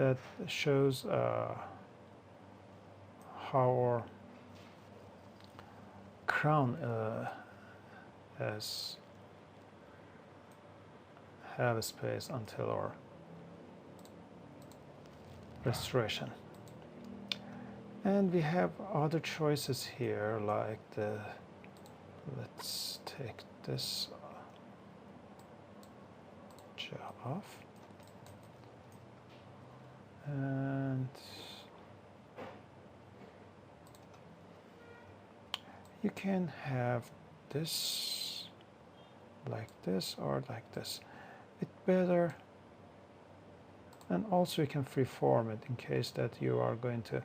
that shows how our crown has have a space until our restoration. And we have other choices here, like let's take this jaw off, and you can have this like this or like this. It's better, and also you can freeform it in case that you are going to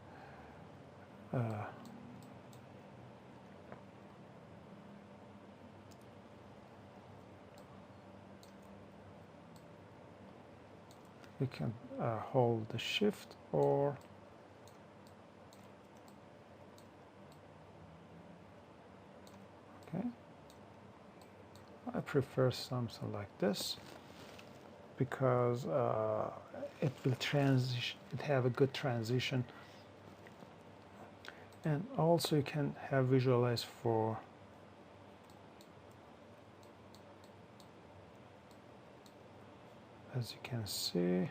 you can hold the shift, or okay, I prefer something like this because it will transition, it have a good transition, and also you can have visualize for as you can see.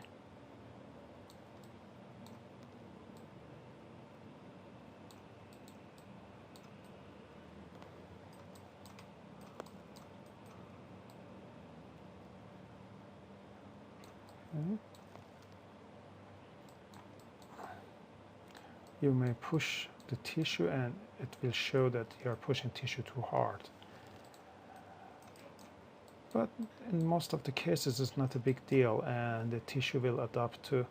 You may push the tissue and it will show that you are pushing tissue too hard. But in most of the cases it's not a big deal, and the tissue will adapt to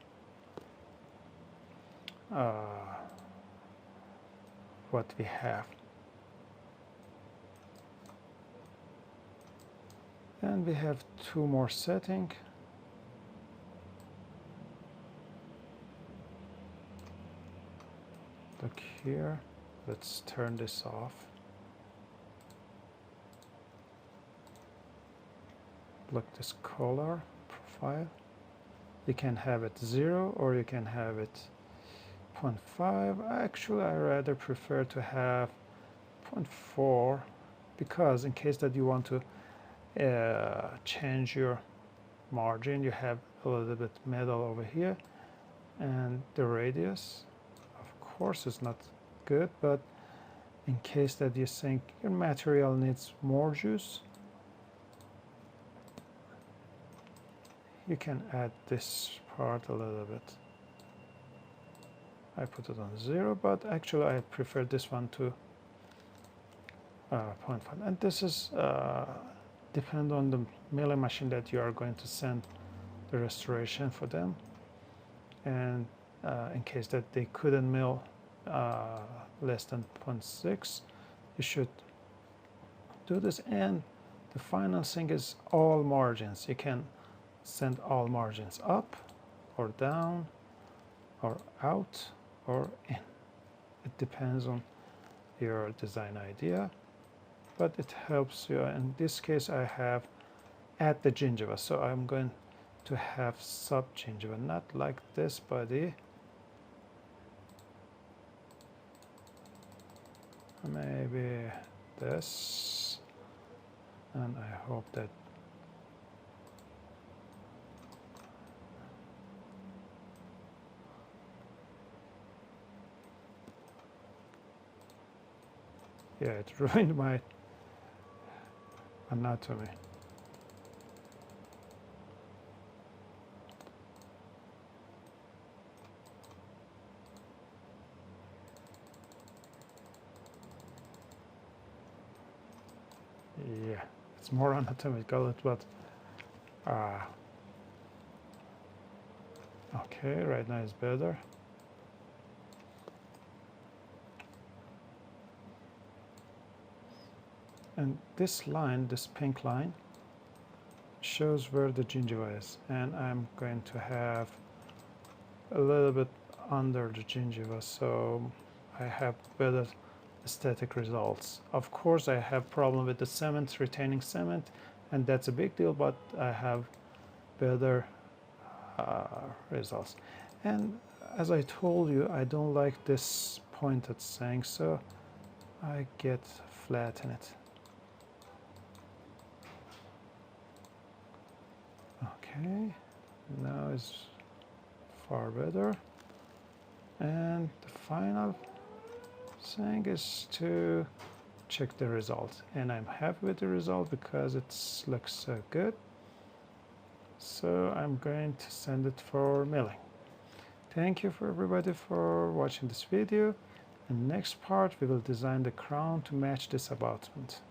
what we have. And we have two more settings. Look here, let's turn this off. Look, this color profile, you can have it 0 or you can have it 0.5. Actually, I rather prefer to have 0.4 because in case that you want to change your margin, you have a little bit metal over here, and the radius of course is not good, but in case that you think your material needs more juice, you can add this part a little bit. I put it on 0, but actually I prefer this one to 0.5. And this is depend on the milling machine that you are going to send the restoration for them. And in case that they couldn't mill less than 0.6, you should do this. And the final thing is all margins. You can send all margins up or down or out or in. It depends on your design idea, but it helps you. In this case I have at the gingiva, so I'm going to have sub gingiva, not like this body, maybe this, and I hope that yeah, it ruined my anatomy. Yeah, it's more anatomical, but okay, right now it's better. And this line, this pink line, shows where the gingiva is, and I'm going to have a little bit under the gingiva, so I have better aesthetic results. Of course, I have problem with the cement, retaining cement, and that's a big deal, but I have better results. And as I told you, I don't like this pointed thing, so I get flatten it. Okay, now it's far better. And the final thing is to check the result, and I'm happy with the result because it looks so good. So I'm going to send it for milling. Thank you for everybody for watching this video. In the next part we will design the crown to match this abutment.